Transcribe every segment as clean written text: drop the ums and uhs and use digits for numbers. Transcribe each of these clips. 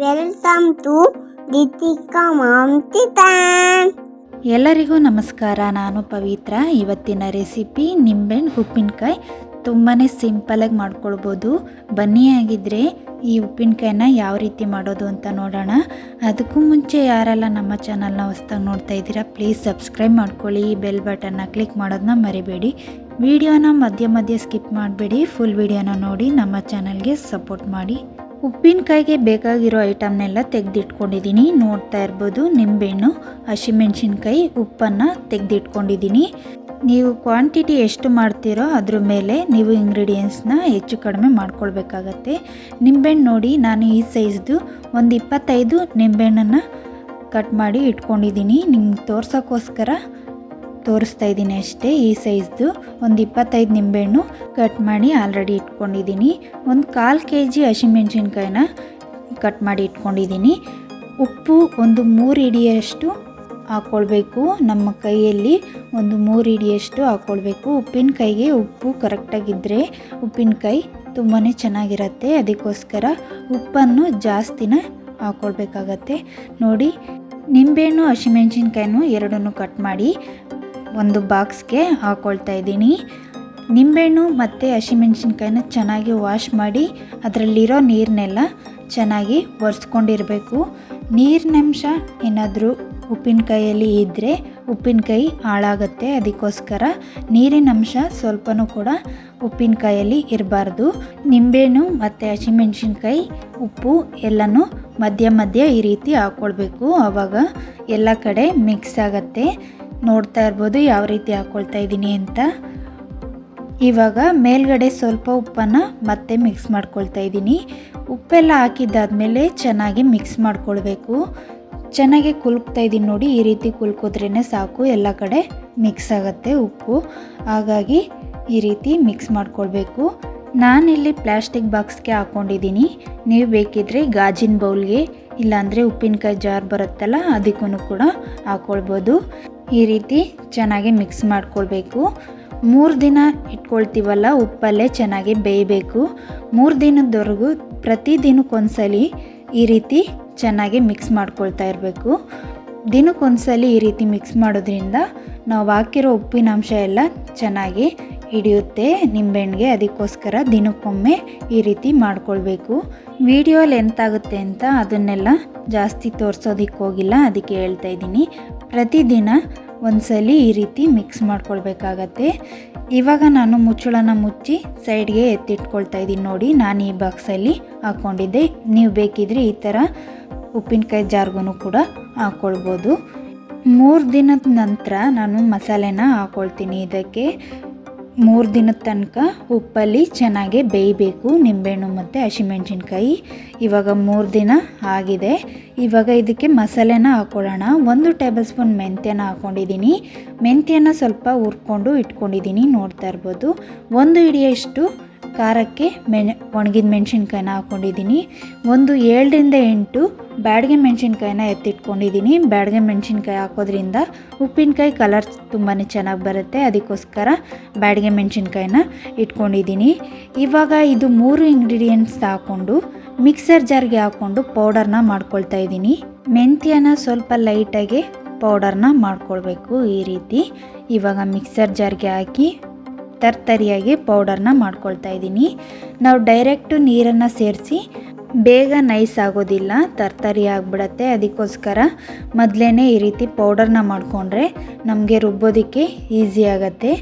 Welcome to Deepika mom kitchen. ಎಲ್ಲರಿಗೂ ನಮಸ್ಕಾರ. ನಾನು ಪವಿತ್ರ. ಇವತ್ತಿನ ರೆಸಿಪಿ ನಿಂಬೆಹಣ್ಣು ಉಪ್ಪಿನಕಾಯಿ. ತುಂಬಾ ಸಿಂಪಲಾಗಿ ಮಾಡ್ಕೊಳ್ಬೋದು. ಬನ್ನಿ ಆಗಿದ್ದರೆ ಈ ಉಪ್ಪಿನಕಾಯಿನ ಯಾವ ರೀತಿ ಮಾಡೋದು ಅಂತ ನೋಡೋಣ. ಅದಕ್ಕೂ ಮುಂಚೆ ಯಾರೆಲ್ಲ ನಮ್ಮ ಚಾನಲ್ನ ಹೊಸ್ದಾಗಿ ನೋಡ್ತಾ ಇದ್ದೀರಾ ಪ್ಲೀಸ್ ಸಬ್ಸ್ಕ್ರೈಬ್ ಮಾಡ್ಕೊಳ್ಳಿ. ಬೆಲ್ ಬಟನ್ನ ಕ್ಲಿಕ್ ಮಾಡೋದನ್ನ ಮರಿಬೇಡಿ. ವಿಡಿಯೋನ ಮಧ್ಯೆ ಸ್ಕಿಪ್ ಮಾಡಬೇಡಿ. ಫುಲ್ ವಿಡಿಯೋನ ನೋಡಿ ನಮ್ಮ ಚಾನಲ್ಗೆ ಸಪೋರ್ಟ್ ಮಾಡಿ. ಉಪ್ಪಿನಕಾಯಿಗೆ ಬೇಕಾಗಿರೋ ಐಟಮ್ನೆಲ್ಲ ತೆಗೆದಿಟ್ಕೊಂಡಿದ್ದೀನಿ. ನೋಡ್ತಾ ಇರ್ಬೋದು, ನಿಂಬೆಹಣ್ಣು, ಹಸಿಮೆಣಸಿನ್ಕಾಯಿ, ಉಪ್ಪನ್ನು ತೆಗೆದಿಟ್ಕೊಂಡಿದ್ದೀನಿ. ನೀವು ಕ್ವಾಂಟಿಟಿ ಎಷ್ಟು ಮಾಡ್ತೀರೋ ಅದ್ರ ಮೇಲೆ ನೀವು ಇಂಗ್ರೀಡಿಯೆಂಟ್ಸ್ನ ಹೆಚ್ಚು ಕಡಿಮೆ ಮಾಡ್ಕೊಳ್ಬೇಕಾಗತ್ತೆ. ನಿಂಬೆಹಣ್ಣು ನೋಡಿ, ನಾನು ಈ ಸೈಜ್ದು ಒಂದು 25 ನಿಂಬೆಹಣ್ಣನ್ನು ಕಟ್ ಮಾಡಿ ಇಟ್ಕೊಂಡಿದ್ದೀನಿ. ನಿಮ್ಗೆ ತೋರ್ಸೋಕ್ಕೋಸ್ಕರ ತೋರಿಸ್ತಾ ಇದ್ದೀನಿ ಅಷ್ಟೇ. ಈ ಸೈಜ್ದು ಒಂದು 25 ನಿಂಬೆಹಣ್ಣು ಕಟ್ ಮಾಡಿ ಆಲ್ರೆಡಿ ಇಟ್ಕೊಂಡಿದ್ದೀನಿ. ಒಂದು 1/4 kg ಹಸಿಮೆಣಸಿನ್ಕಾಯಿನ ಕಟ್ ಮಾಡಿ ಇಟ್ಕೊಂಡಿದ್ದೀನಿ. ಉಪ್ಪು ಒಂದು 3 ಹಿಡಿಯಷ್ಟು ಹಾಕ್ಕೊಳ್ಬೇಕು. ನಮ್ಮ ಕೈಯಲ್ಲಿ ಒಂದು 3 ಹಿಡಿಯಷ್ಟು ಹಾಕ್ಕೊಳ್ಬೇಕು. ಉಪ್ಪಿನಕಾಯಿಗೆ ಉಪ್ಪು ಕರೆಕ್ಟಾಗಿದ್ದರೆ ಉಪ್ಪಿನಕಾಯಿ ತುಂಬಾ ಚೆನ್ನಾಗಿರುತ್ತೆ. ಅದಕ್ಕೋಸ್ಕರ ಉಪ್ಪನ್ನು ಜಾಸ್ತಿನ ಹಾಕ್ಕೊಳ್ಬೇಕಾಗತ್ತೆ. ನೋಡಿ, ನಿಂಬೆಹಣ್ಣು ಹಸಿಮೆಣಸಿನ್ಕಾಯಿನೂ ಎರಡನ್ನೂ ಕಟ್ ಮಾಡಿ ಒಂದು ಬಾಕ್ಸ್ಗೆ ಹಾಕ್ಕೊಳ್ತಾ ಇದ್ದೀನಿ. ನಿಂಬೆಹಣ್ಣು ಮತ್ತು ಹಸಿಮೆಣಸಿನ್ಕಾಯಿನ ಚೆನ್ನಾಗಿ ವಾಶ್ ಮಾಡಿ ಅದರಲ್ಲಿರೋ ನೀರನ್ನೆಲ್ಲ ಚೆನ್ನಾಗಿ ಒರೆಸ್ಕೊಂಡಿರಬೇಕು. ನೀರಿನಂಶ ಏನಾದರೂ ಉಪ್ಪಿನಕಾಯಿಯಲ್ಲಿ ಇದ್ದರೆ ಉಪ್ಪಿನಕಾಯಿ ಹಾಳಾಗುತ್ತೆ. ಅದಕ್ಕೋಸ್ಕರ ನೀರಿನಂಶ ಸ್ವಲ್ಪನೂ ಕೂಡ ಉಪ್ಪಿನಕಾಯಲ್ಲಿ ಇರಬಾರ್ದು. ನಿಂಬೆಹಣ್ಣು ಮತ್ತು ಹಸಿಮೆಣಸಿನ್ಕಾಯಿ, ಉಪ್ಪು ಎಲ್ಲನೂ ಮಧ್ಯ ಈ ರೀತಿ ಹಾಕ್ಕೊಳ್ಬೇಕು. ಆವಾಗ ಎಲ್ಲ ಕಡೆ ಮಿಕ್ಸ್ ಆಗುತ್ತೆ. ನೋಡ್ತಾ ಇರ್ಬೋದು ಯಾವ ರೀತಿ ಹಾಕ್ಕೊಳ್ತಾ ಇದ್ದೀನಿ ಅಂತ. ಇವಾಗ ಮೇಲ್ಗಡೆ ಸ್ವಲ್ಪ ಉಪ್ಪನ್ನು ಮತ್ತೆ ಮಿಕ್ಸ್ ಮಾಡ್ಕೊಳ್ತಾ ಇದ್ದೀನಿ. ಉಪ್ಪೆಲ್ಲ ಹಾಕಿದ್ದಾದಮೇಲೆ ಚೆನ್ನಾಗಿ ಮಿಕ್ಸ್ ಮಾಡ್ಕೊಳ್ಬೇಕು. ಚೆನ್ನಾಗಿ ಕುಲ್ಕ್ತಾ ಇದ್ದೀನಿ ನೋಡಿ, ಈ ರೀತಿ ಕುಲ್ಕೋದ್ರೇ ಸಾಕು, ಎಲ್ಲ ಕಡೆ ಮಿಕ್ಸ್ ಆಗುತ್ತೆ ಉಪ್ಪು. ಹಾಗಾಗಿ ಈ ರೀತಿ ಮಿಕ್ಸ್ ಮಾಡ್ಕೊಳ್ಬೇಕು. ನಾನಿಲ್ಲಿ ಪ್ಲಾಸ್ಟಿಕ್ ಬಾಕ್ಸ್ಗೆ ಹಾಕ್ಕೊಂಡಿದ್ದೀನಿ. ನೀವು ಬೇಕಿದ್ದರೆ ಗಾಜಿನ ಬೌಲ್ಗೆ, ಇಲ್ಲಾಂದರೆ ಉಪ್ಪಿನಕಾಯಿ ಜಾರ್ ಬರುತ್ತಲ್ಲ ಅದಕ್ಕೂ ಕೂಡ ಹಾಕ್ಕೊಳ್ಬೋದು. ಈ ರೀತಿ ಚೆನ್ನಾಗಿ ಮಿಕ್ಸ್ ಮಾಡ್ಕೊಳ್ಬೇಕು. 3 ದಿನ ಇಟ್ಕೊಳ್ತೀವಲ್ಲ, ಉಪ್ಪಲ್ಲೇ ಚೆನ್ನಾಗಿ ಬೇಯಬೇಕು. 3 ದಿನದವರೆಗೂ ಪ್ರತಿದಿನಕ್ಕೊಂದ್ಸಲಿ ಈ ರೀತಿ ಚೆನ್ನಾಗಿ ಮಿಕ್ಸ್ ಮಾಡ್ಕೊಳ್ತಾ ಇರಬೇಕು. ದಿನಕ್ಕೊಂದ್ಸಲಿ ಈ ರೀತಿ ಮಿಕ್ಸ್ ಮಾಡೋದ್ರಿಂದ ನಾವು ಹಾಕಿರೋ ಉಪ್ಪಿನಾಂಶ ಎಲ್ಲ ಚೆನ್ನಾಗಿ ಹಿಡಿಯುತ್ತೆ ನಿಂಬೆಹಣ್ಣಿಗೆ. ಅದಕ್ಕೋಸ್ಕರ ದಿನಕ್ಕೊಮ್ಮೆ ಈ ರೀತಿ ಮಾಡ್ಕೊಳ್ಬೇಕು. ವಿಡಿಯೋ ಲೆಂತ್ ಆಗುತ್ತೆ ಅಂತ ಅದನ್ನೆಲ್ಲ ಜಾಸ್ತಿ ತೋರಿಸೋದಕ್ಕೆ ಹೋಗಿಲ್ಲ, ಅದಕ್ಕೆ ಹೇಳ್ತಾ ಇದ್ದೀನಿ. ಪ್ರತಿದಿನ ಒಂದ್ಸಲಿ ಈ ರೀತಿ ಮಿಕ್ಸ್ ಮಾಡ್ಕೊಳ್ಬೇಕಾಗತ್ತೆ. ಇವಾಗ ನಾನು ಮುಚ್ಚಳನ ಮುಚ್ಚಿ ಸೈಡ್ಗೆ ಎತ್ತಿಟ್ಕೊಳ್ತಾ ಇದ್ದೀನಿ. ನೋಡಿ, ನಾನು ಈ ಬಾಕ್ಸಲ್ಲಿ ಹಾಕ್ಕೊಂಡಿದ್ದೆ. ನೀವು ಬೇಕಿದ್ರೆ ಈ ಥರ ಉಪ್ಪಿನಕಾಯಿ ಜಾರ್ಗೂ ಕೂಡ ಹಾಕ್ಕೊಳ್ಬೋದು. 3 ದಿನದ ನಂತರ ನಾನು ಮಸಾಲೆನ ಹಾಕ್ಕೊಳ್ತೀನಿ. ಇದಕ್ಕೆ 3 ದಿನದ ತನಕ ಉಪ್ಪಲ್ಲಿ ಚೆನ್ನಾಗಿ ಬೇಯಬೇಕು ನಿಂಬೆಹಣ್ಣು ಮತ್ತು ಹಸಿಮೆಣಸಿನ್ಕಾಯಿ. ಇವಾಗ 3 ದಿನ ಆಗಿದೆ. ಇವಾಗ ಇದಕ್ಕೆ ಮಸಾಲೆನ ಹಾಕ್ಕೊಳ್ಳೋಣ. 1 ಟೇಬಲ್ ಸ್ಪೂನ್ ಮೆಂತ್ಯನ ಹಾಕ್ಕೊಂಡಿದ್ದೀನಿ. ಮೆಂತ್ಯನ ಸ್ವಲ್ಪ ಹುರ್ಕೊಂಡು ಇಟ್ಕೊಂಡಿದ್ದೀನಿ. ನೋಡ್ತಾ ಇರ್ಬೋದು, 1 ಹಿಡಿಯಷ್ಟು ಖಾರಕ್ಕೆ ಒಣಗಿದ ಮೆಣಸಿನ್ಕಾಯಿನ ಹಾಕ್ಕೊಂಡಿದ್ದೀನಿ. ಒಂದು 7ರಿಂದ 8 ಬ್ಯಾಡಗೆ ಮೆಣಸಿನ್ಕಾಯಿನ ಎತ್ತಿಟ್ಕೊಂಡಿದ್ದೀನಿ. ಬ್ಯಾಡಗೆ ಮೆಣಸಿನ್ಕಾಯಿ ಹಾಕೋದ್ರಿಂದ ಉಪ್ಪಿನಕಾಯಿ ಕಲರ್ ತುಂಬಾ ಚೆನ್ನಾಗಿ ಬರುತ್ತೆ. ಅದಕ್ಕೋಸ್ಕರ ಬ್ಯಾಡಗೆ ಮೆಣಸಿನ್ಕಾಯಿನ ಇಟ್ಕೊಂಡಿದ್ದೀನಿ. ಇವಾಗ ಇದು 3 ಇಂಗ್ರೀಡಿಯೆಂಟ್ಸ್ ಹಾಕ್ಕೊಂಡು ಮಿಕ್ಸರ್ ಜಾರ್ಗೆ ಹಾಕ್ಕೊಂಡು ಪೌಡರ್ನ ಮಾಡ್ಕೊಳ್ತಾ ಇದ್ದೀನಿ. ಮೆಂತ್ಯನ ಸ್ವಲ್ಪ ಲೈಟಾಗಿ ಪೌಡರ್ನ ಮಾಡ್ಕೊಳ್ಬೇಕು ಈ ರೀತಿ. ಇವಾಗ ಮಿಕ್ಸರ್ ಜಾರ್ಗೆ ಹಾಕಿ ತರ್ತರಿಯಾಗಿ ಪೌಡರ್ನ ಮಾಡ್ಕೊಳ್ತಾ ಇದ್ದೀನಿ. ನಾವು ಡೈರೆಕ್ಟು ನೀರನ್ನು ಸೇರಿಸಿ ಬೇಗ ನೈಸ್ ಆಗೋದಿಲ್ಲ, ತರ್ತರಿ ಆಗಿಬಿಡತ್ತೆ. ಅದಕ್ಕೋಸ್ಕರ ಮೊದಲೇ ಈ ರೀತಿ ಪೌಡರ್ನ ಮಾಡಿಕೊಂಡ್ರೆ ನಮಗೆ ರುಬ್ಬೋದಕ್ಕೆ ಈಸಿ ಆಗುತ್ತೆ.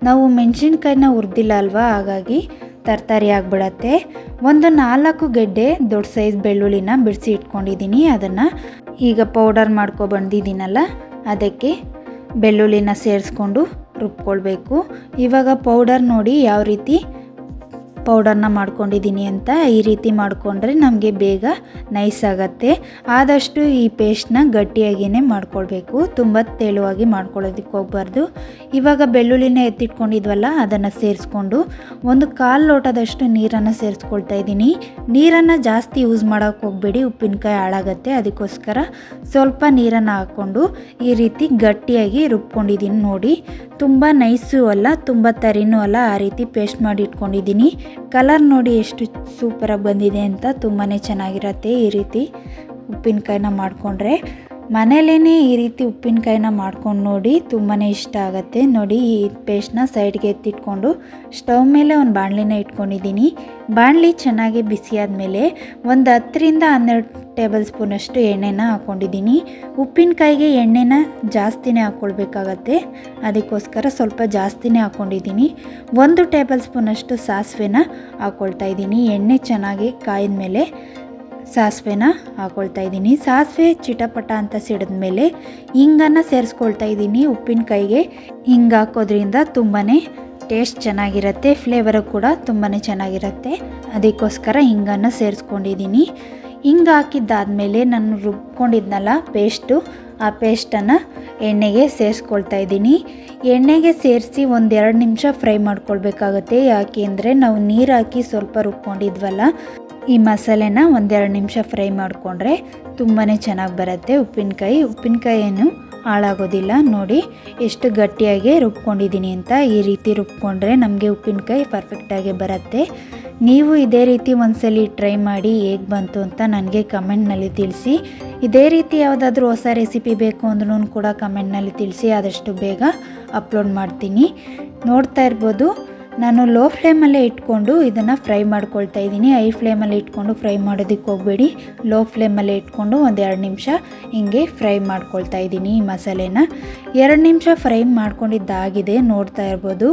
ನಾವು ಮೆಣಸಿನ್ಕಾಯಿನ ಹುರಿದಿಲ್ಲ ಅಲ್ವಾ, ಹಾಗಾಗಿ ತರ್ತರಿ ಆಗಿಬಿಡತ್ತೆ. ಒಂದು 4 ಗೆಡ್ಡೆ ದೊಡ್ಡ ಸೈಜ್ ಬೆಳ್ಳುಳ್ಳಿನ ಬಿಡಿಸಿ ಇಟ್ಕೊಂಡಿದ್ದೀನಿ. ಅದನ್ನು ಈಗ ಪೌಡರ್ ಬಂದಿದ್ದೀನಲ್ಲ ಅದಕ್ಕೆ ಬೆಳ್ಳುಳ್ಳಿನ ಸೇರಿಸ್ಕೊಂಡು ರುಬ್ಕೊಳ್ಬೇಕು. ಇವಾಗ ಪೌಡರ್ ನೋಡಿ ಯಾವ ರೀತಿ ಪೌಡರ್ನ ಮಾಡ್ಕೊಂಡಿದ್ದೀನಿ ಅಂತ. ಈ ರೀತಿ ಮಾಡಿಕೊಂಡ್ರೆ ನಮಗೆ ಬೇಗ ನೈಸ್ ಆಗುತ್ತೆ. ಆದಷ್ಟು ಈ ಪೇಸ್ಟ್ನ ಗಟ್ಟಿಯಾಗಿಯೇ ಮಾಡ್ಕೊಳ್ಬೇಕು, ತುಂಬ ತೆಳುವಾಗಿ ಮಾಡ್ಕೊಳ್ಳೋದಕ್ಕೆ ಹೋಗಬಾರ್ದು. ಇವಾಗ ಬೆಳ್ಳುಳ್ಳಿನ ಎತ್ತಿಟ್ಕೊಂಡಿದ್ವಲ್ಲ ಅದನ್ನು ಸೇರಿಸ್ಕೊಂಡು ಒಂದು 1/4 ಲೋಟದಷ್ಟು ನೀರನ್ನು ಸೇರಿಸ್ಕೊಳ್ತಾ ಇದ್ದೀನಿ. ನೀರನ್ನು ಜಾಸ್ತಿ ಯೂಸ್ ಮಾಡೋಕ್ಕೆ ಹೋಗಬೇಡಿ, ಉಪ್ಪಿನಕಾಯಿ ಹಾಳಾಗತ್ತೆ. ಅದಕ್ಕೋಸ್ಕರ ಸ್ವಲ್ಪ ನೀರನ್ನು ಹಾಕ್ಕೊಂಡು ಈ ರೀತಿ ಗಟ್ಟಿಯಾಗಿ ರುಬ್ಕೊಂಡಿದ್ದೀನಿ. ನೋಡಿ, ತುಂಬ ನೈಸು ಅಲ್ಲ ತುಂಬ ತರಿನೂ ಅಲ್ಲ, ಆ ರೀತಿ ಪೇಸ್ಟ್ ಮಾಡಿ ಇಟ್ಕೊಂಡಿದ್ದೀನಿ. ಕಲರ್ ನೋಡಿ ಎಷ್ಟು ಸೂಪರಾಗಿ ಬಂದಿದೆ ಅಂತ. ತುಂಬಾ ಚೆನ್ನಾಗಿರತ್ತೆ ಈ ರೀತಿ ಉಪ್ಪಿನಕಾಯಿನ ಮಾಡಿಕೊಂಡ್ರೆ. ಮನೇಲೇ ಈ ರೀತಿ ಉಪ್ಪಿನಕಾಯಿನ ಮಾಡ್ಕೊಂಡು ನೋಡಿ, ತುಂಬಾ ಇಷ್ಟ ಆಗುತ್ತೆ. ನೋಡಿ ಈ ಪೇಸ್ಟ್ನ ಸೈಡ್ಗೆ ಎತ್ತಿಟ್ಕೊಂಡು ಸ್ಟವ್ ಮೇಲೆ ಒಂದು ಬಾಣಲಿನ ಇಟ್ಕೊಂಡಿದ್ದೀನಿ. ಬಾಣಲಿ ಚೆನ್ನಾಗಿ ಬಿಸಿ ಆದಮೇಲೆ ಒಂದು 10-12 ಟೇಬಲ್ ಸ್ಪೂನಷ್ಟು ಎಣ್ಣೆನ ಹಾಕ್ಕೊಂಡಿದ್ದೀನಿ. ಉಪ್ಪಿನಕಾಯಿಗೆ ಎಣ್ಣೆನ ಜಾಸ್ತಿನೇ ಹಾಕ್ಕೊಳ್ಬೇಕಾಗತ್ತೆ, ಅದಕ್ಕೋಸ್ಕರ ಸ್ವಲ್ಪ ಜಾಸ್ತಿನೇ ಹಾಕ್ಕೊಂಡಿದ್ದೀನಿ. 1 ಟೇಬಲ್ ಸ್ಪೂನಷ್ಟು ಸಾಸಿವೆನ ಹಾಕ್ಕೊಳ್ತಾ ಇದ್ದೀನಿ. ಎಣ್ಣೆ ಚೆನ್ನಾಗಿ ಕಾಯಿದ ಮೇಲೆ ಸಾಸಿವೆನ ಹಾಕ್ಕೊಳ್ತಾ ಇದ್ದೀನಿ. ಸಾಸಿವೆ ಚಿಟಪಟ ಅಂತ ಸಿಡಿದ್ಮೇಲೆ ಹಿಂಗನ್ನು ಸೇರಿಸ್ಕೊಳ್ತಾ ಇದ್ದೀನಿ. ಉಪ್ಪಿನಕಾಯಿಗೆ ಹಿಂಗೆ ಹಾಕೋದ್ರಿಂದ ತುಂಬಾ ಟೇಸ್ಟ್ ಚೆನ್ನಾಗಿರುತ್ತೆ, ಫ್ಲೇವರು ಕೂಡ ತುಂಬಾ ಚೆನ್ನಾಗಿರುತ್ತೆ, ಅದಕ್ಕೋಸ್ಕರ ಹಿಂಗನ್ನು ಸೇರಿಸ್ಕೊಂಡಿದ್ದೀನಿ. ಹಿಂಗೆ ಹಾಕಿದ್ದಾದಮೇಲೆ ನಾನು ರುಬ್ಕೊಂಡಿದ್ನಲ್ಲ ಪೇಸ್ಟು, ಆ ಪೇಸ್ಟನ್ನು ಎಣ್ಣೆಗೆ ಸೇರಿಸ್ಕೊಳ್ತಾ ಇದ್ದೀನಿ. ಎಣ್ಣೆಗೆ ಸೇರಿಸಿ 1-2 ನಿಮಿಷ ಫ್ರೈ ಮಾಡ್ಕೊಳ್ಬೇಕಾಗತ್ತೆ. ಯಾಕೆ ಅಂದರೆ ನಾವು ನೀರು ಹಾಕಿ ಸ್ವಲ್ಪ ರುಬ್ಕೊಂಡಿದ್ವಲ್ಲ, ಈ ಮಸಾಲೆನ 1-2 ನಿಮಿಷ ಫ್ರೈ ಮಾಡಿಕೊಂಡ್ರೆ ತುಂಬಾ ಚೆನ್ನಾಗಿ ಬರುತ್ತೆ ಉಪ್ಪಿನಕಾಯಿ. ಉಪ್ಪಿನಕಾಯಿ ಏನು ಹಾಳಾಗೋದಿಲ್ಲ. ನೋಡಿ ಎಷ್ಟು ಗಟ್ಟಿಯಾಗಿ ರುಬ್ಕೊಂಡಿದ್ದೀನಿ ಅಂತ. ಈ ರೀತಿ ರುಬ್ಕೊಂಡ್ರೆ ನಮಗೆ ಉಪ್ಪಿನಕಾಯಿ ಪರ್ಫೆಕ್ಟಾಗಿ ಬರುತ್ತೆ. ನೀವು ಇದೇ ರೀತಿ ಒಂದ್ಸಲಿ ಟ್ರೈ ಮಾಡಿ ಹೇಗೆ ಬಂತು ಅಂತ ನನಗೆ ಕಮೆಂಟ್ನಲ್ಲಿ ತಿಳಿಸಿ. ಇದೇ ರೀತಿ ಯಾವುದಾದ್ರೂ ಹೊಸ ರೆಸಿಪಿ ಬೇಕು ಅಂದ್ರೂ ಕೂಡ ಕಮೆಂಟ್ನಲ್ಲಿ ತಿಳಿಸಿ, ಆದಷ್ಟು ಬೇಗ ಅಪ್ಲೋಡ್ ಮಾಡ್ತೀನಿ. ನೋಡ್ತಾ ಇರ್ಬೋದು, ನಾನು ಲೋ ಫ್ಲೇಮಲ್ಲೇ ಇಟ್ಕೊಂಡು ಇದನ್ನು ಫ್ರೈ ಮಾಡ್ಕೊಳ್ತಾ ಇದ್ದೀನಿ. ಹೈ ಫ್ಲೇಮಲ್ಲಿ ಇಟ್ಕೊಂಡು ಫ್ರೈ ಮಾಡೋದಕ್ಕೆ ಹೋಗಬೇಡಿ. ಲೋ ಫ್ಲೇಮಲ್ಲೇ ಇಟ್ಕೊಂಡು 1-2 ನಿಮಿಷ ಹಿಂಗೆ ಫ್ರೈ ಮಾಡ್ಕೊಳ್ತಾ ಇದ್ದೀನಿ ಈ ಮಸಾಲೆನ. 2 ನಿಮಿಷ ಫ್ರೈ ಮಾಡ್ಕೊಂಡಿದ್ದಾಗಿದೆ, ನೋಡ್ತಾ ಇರ್ಬೋದು.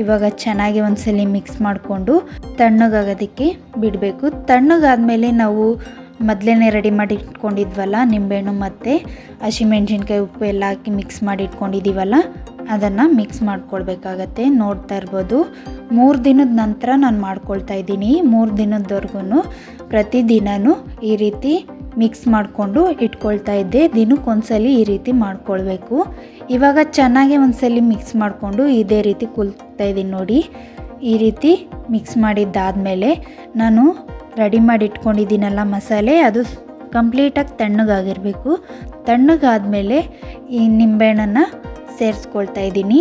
ಇವಾಗ ಚೆನ್ನಾಗಿ ಒಂದ್ಸಲಿ ಮಿಕ್ಸ್ ಮಾಡಿಕೊಂಡು ತಣ್ಣಗಾಗೋದಕ್ಕೆ ಬಿಡಬೇಕು. ತಣ್ಣಗಾದ್ಮೇಲೆ ನಾವು ಮೊದಲೇ ರೆಡಿ ಮಾಡಿ ಇಟ್ಕೊಂಡಿದ್ವಲ್ಲ ನಿಂಬೆಹಣ್ಣು ಮತ್ತು ಹಸಿಮೆಣ್ಸಿನ್ಕಾಯಿ, ಉಪ್ಪು ಎಲ್ಲ ಹಾಕಿ ಮಿಕ್ಸ್ ಮಾಡಿ ಇಟ್ಕೊಂಡಿದ್ದೀವಲ್ಲ, ಅದನ್ನು ಮಿಕ್ಸ್ ಮಾಡ್ಕೊಳ್ಬೇಕಾಗತ್ತೆ. ನೋಡ್ತಾ ಇರ್ಬೋದು, 3 ದಿನದ ನಂತರ ನಾನು ಮಾಡ್ಕೊಳ್ತಾ ಇದ್ದೀನಿ. 3 ದಿನದವರೆಗೂ ಪ್ರತಿದಿನವೂ ಈ ರೀತಿ ಮಿಕ್ಸ್ ಮಾಡಿಕೊಂಡು ಇಟ್ಕೊಳ್ತಾ ಇದ್ದೆ. ದಿನಕ್ಕೊಂದ್ಸಲಿ ಈ ರೀತಿ ಮಾಡ್ಕೊಳ್ಬೇಕು. ಇವಾಗ ಚೆನ್ನಾಗಿ ಒಂದ್ಸಲಿ ಮಿಕ್ಸ್ ಮಾಡಿಕೊಂಡು ಇದೇ ರೀತಿ ಕುಲ್ತಾ ಇದ್ದೀನಿ. ನೋಡಿ ಈ ರೀತಿ ಮಿಕ್ಸ್ ಮಾಡಿದ್ದಾದಮೇಲೆ ನಾನು ರೆಡಿ ಮಾಡಿ ಇಟ್ಕೊಂಡಿದ್ದೀನಲ್ಲ ಮಸಾಲೆ, ಅದು ಕಂಪ್ಲೀಟಾಗಿ ತಣ್ಣಗಾಗಿರಬೇಕು. ತಣ್ಣಗಾದ್ಮೇಲೆ ಈ ನಿಂಬೆಹಣ್ಣನ್ನು ಸೇರಿಸ್ಕೊಳ್ತಾ ಇದ್ದೀನಿ.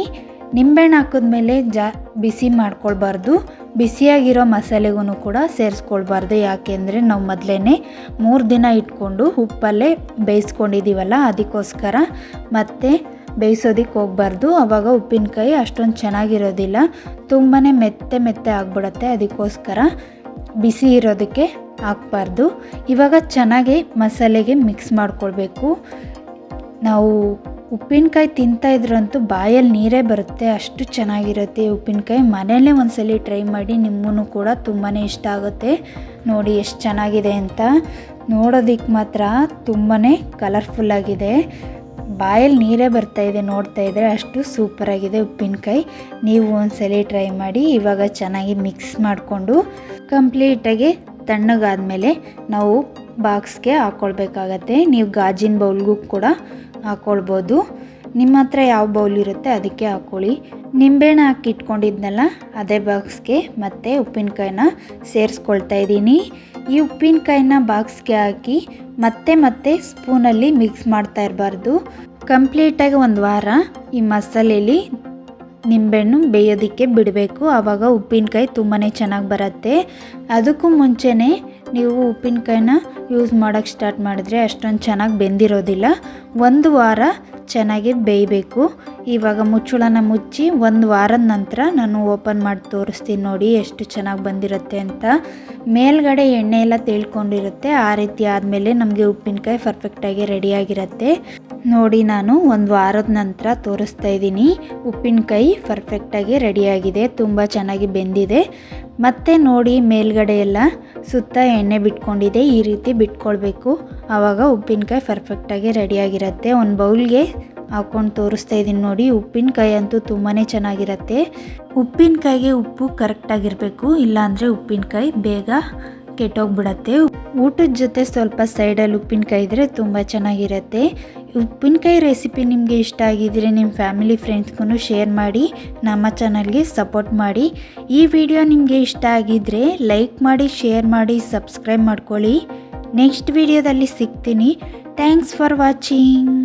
ನಿಂಬೆಹಣ್ಣು ಹಾಕಿದ್ಮೇಲೆ ಬಿಸಿ ಮಾಡ್ಕೊಳ್ಬಾರ್ದು, ಬಿಸಿಯಾಗಿರೋ ಮಸಾಲೆಗೂ ಕೂಡ ಸೇರಿಸ್ಕೊಳ್ಬಾರ್ದು. ಯಾಕೆಂದರೆ ನಾವು ಮೊದಲೇ 3 ದಿನ ಇಟ್ಕೊಂಡು ಉಪ್ಪಲ್ಲೇ ಬೇಯಿಸ್ಕೊಂಡಿದ್ದೀವಲ್ಲ, ಅದಕ್ಕೋಸ್ಕರ ಮತ್ತೆ ಬೇಯಿಸೋದಕ್ಕೆ ಹೋಗಬಾರ್ದು. ಆವಾಗ ಉಪ್ಪಿನಕಾಯಿ ಅಷ್ಟೊಂದು ಚೆನ್ನಾಗಿರೋದಿಲ್ಲ, ತುಂಬಾ ಮೆತ್ತೆ ಆಗಿಬಿಡುತ್ತೆ. ಅದಕ್ಕೋಸ್ಕರ ಬಿಸಿ ಇರೋದಕ್ಕೆ ಹಾಕಬಾರ್ದು. ಇವಾಗ ಚೆನ್ನಾಗಿ ಮಸಾಲೆಗೆ ಮಿಕ್ಸ್ ಮಾಡ್ಕೊಳ್ಬೇಕು. ನಾವು ಉಪ್ಪಿನಕಾಯಿ ತಿಂತಾಯಿದ್ರಂತೂ ಬಾಯಲ್ಲಿ ನೀರೇ ಬರುತ್ತೆ, ಅಷ್ಟು ಚೆನ್ನಾಗಿರುತ್ತೆ ಉಪ್ಪಿನಕಾಯಿ. ಮನೆಯಲ್ಲೇ ಒಂದ್ಸಲಿ ಟ್ರೈ ಮಾಡಿ, ನಿಮಗೂ ಕೂಡ ತುಂಬಾ ಇಷ್ಟ ಆಗುತ್ತೆ. ನೋಡಿ ಎಷ್ಟು ಚೆನ್ನಾಗಿದೆ ಅಂತ. ನೋಡೋದಕ್ಕೆ ಮಾತ್ರ ತುಂಬಾ ಕಲರ್ಫುಲ್ಲಾಗಿದೆ, ಬಾಯಲ್ಲಿ ನೀರೇ ಬರ್ತಾಯಿದೆ ನೋಡ್ತಾ ಇದ್ದರೆ, ಅಷ್ಟು ಸೂಪರಾಗಿದೆ ಉಪ್ಪಿನಕಾಯಿ. ನೀವು ಒಂದ್ಸಲಿ ಟ್ರೈ ಮಾಡಿ. ಇವಾಗ ಚೆನ್ನಾಗಿ ಮಿಕ್ಸ್ ಮಾಡಿಕೊಂಡು ಕಂಪ್ಲೀಟಾಗಿ ತಣ್ಣಗಾದ್ಮೇಲೆ ನಾವು ಬಾಕ್ಸ್ಗೆ ಹಾಕ್ಕೊಳ್ಬೇಕಾಗತ್ತೆ. ನೀವು ಗಾಜಿನ ಬೌಲ್ಗೂ ಕೂಡ ಹಾಕ್ಕೊಳ್ಬೋದು, ನಿಮ್ಮ ಹತ್ರ ಯಾವ ಬೌಲ್ ಇರುತ್ತೆ ಅದಕ್ಕೆ ಹಾಕ್ಕೊಳ್ಳಿ. ನಿಂಬೆಹಣ್ಣು ಹಾಕಿ ಇಟ್ಕೊಂಡಿದ್ನಲ್ಲ ಅದೇ ಬಾಕ್ಸ್ಗೆ ಮತ್ತೆ ಉಪ್ಪಿನಕಾಯಿನ ಸೇರಿಸ್ಕೊಳ್ತಾ ಇದ್ದೀನಿ. ಈ ಉಪ್ಪಿನಕಾಯಿನ ಬಾಕ್ಸ್ಗೆ ಹಾಕಿ ಮತ್ತೆ ಸ್ಪೂನಲ್ಲಿ ಮಿಕ್ಸ್ ಮಾಡ್ತಾ ಇರಬಾರ್ದು. ಕಂಪ್ಲೀಟಾಗಿ 1 ವಾರ ಈ ಮಸಾಲೆಯಲ್ಲಿ ನಿಂಬೆಹಣ್ಣು ಬೇಯೋದಕ್ಕೆ ಬಿಡಬೇಕು. ಆವಾಗ ಉಪ್ಪಿನಕಾಯಿ ತುಂಬಾ ಚೆನ್ನಾಗಿ ಬರುತ್ತೆ. ಅದಕ್ಕೂ ಮುಂಚೆನೇ ನೀವು ಉಪ್ಪಿನಕಾಯಿನ ಯೂಸ್ ಮಾಡೋಕ್ಕೆ ಸ್ಟಾರ್ಟ್ ಮಾಡಿದ್ರೆ ಅಷ್ಟೊಂದು ಚೆನ್ನಾಗಿ ಬೆಂದಿರೋದಿಲ್ಲ. 1 ವಾರ ಚೆನ್ನಾಗಿ ಬೇಯಬೇಕು. ಇವಾಗ ಮುಚ್ಚಳನ ಮುಚ್ಚಿ 1 ವಾರದ ನಂತರ ನಾನು ಓಪನ್ ಮಾಡಿ ತೋರಿಸ್ತೀನಿ. ನೋಡಿ ಎಷ್ಟು ಚೆನ್ನಾಗಿ ಬಂದಿರುತ್ತೆ ಅಂತ. ಮೇಲ್ಗಡೆ ಎಣ್ಣೆ ಎಲ್ಲ ತೇಳ್ಕೊಂಡಿರುತ್ತೆ. ಆ ರೀತಿ ಆದಮೇಲೆ ನಮಗೆ ಉಪ್ಪಿನಕಾಯಿ ಪರ್ಫೆಕ್ಟಾಗಿ ರೆಡಿಯಾಗಿರುತ್ತೆ. ನೋಡಿ ನಾನು 1 ವಾರದ ನಂತರ ತೋರಿಸ್ತಾ ಇದ್ದೀನಿ. ಉಪ್ಪಿನಕಾಯಿ ಪರ್ಫೆಕ್ಟಾಗಿ ರೆಡಿಯಾಗಿದೆ, ತುಂಬ ಚೆನ್ನಾಗಿ ಬೆಂದಿದೆ. ಮತ್ತು ನೋಡಿ ಮೇಲ್ಗಡೆ ಎಲ್ಲ ಸುತ್ತ ಎಣ್ಣೆ ಬಿಟ್ಕೊಂಡಿದೆ, ಈ ರೀತಿ ಬಿಟ್ಕೊಳ್ಬೇಕು. ಆವಾಗ ಉಪ್ಪಿನಕಾಯಿ ಪರ್ಫೆಕ್ಟಾಗಿ ರೆಡಿಯಾಗಿರುತ್ತೆ. ಒಂದು ಬೌಲ್ಗೆ ಹಾಕ್ಕೊಂಡು ತೋರಿಸ್ತಾ ಇದ್ದೀನಿ ನೋಡಿ. ಉಪ್ಪಿನಕಾಯಿ ಅಂತೂ ತುಂಬಾ ಚೆನ್ನಾಗಿರುತ್ತೆ. ಉಪ್ಪಿನಕಾಯಿಗೆ ಉಪ್ಪು ಕರೆಕ್ಟಾಗಿರಬೇಕು, ಇಲ್ಲಾಂದರೆ ಉಪ್ಪಿನಕಾಯಿ ಬೇಗ ಕೆಟ್ಟೋಗ್ಬಿಡತ್ತೆ. ಊಟದ ಜೊತೆ ಸ್ವಲ್ಪ ಸೈಡಲ್ಲಿ ಉಪ್ಪಿನಕಾಯಿ ಇದ್ದರೆ ತುಂಬ ಚೆನ್ನಾಗಿರುತ್ತೆ. ಉಪ್ಪಿನಕಾಯಿ ರೆಸಿಪಿ ನಿಮಗೆ ಇಷ್ಟ ಆಗಿದ್ದರೆ ನಿಮ್ಮ ಫ್ಯಾಮಿಲಿ ಫ್ರೆಂಡ್ಸ್ಗೂ ಶೇರ್ ಮಾಡಿ, ನಮ್ಮ ಚಾನಲ್ಗೆ ಸಪೋರ್ಟ್ ಮಾಡಿ. ಈ ವಿಡಿಯೋ ನಿಮಗೆ ಇಷ್ಟ ಆಗಿದ್ದರೆ ಲೈಕ್ ಮಾಡಿ, ಶೇರ್ ಮಾಡಿ, ಸಬ್ಸ್ಕ್ರೈಬ್ ಮಾಡ್ಕೊಳ್ಳಿ. ನೆಕ್ಸ್ಟ್ ವಿಡಿಯೋದಲ್ಲಿ ಸಿಗ್ತೀನಿ. Thanks for watching.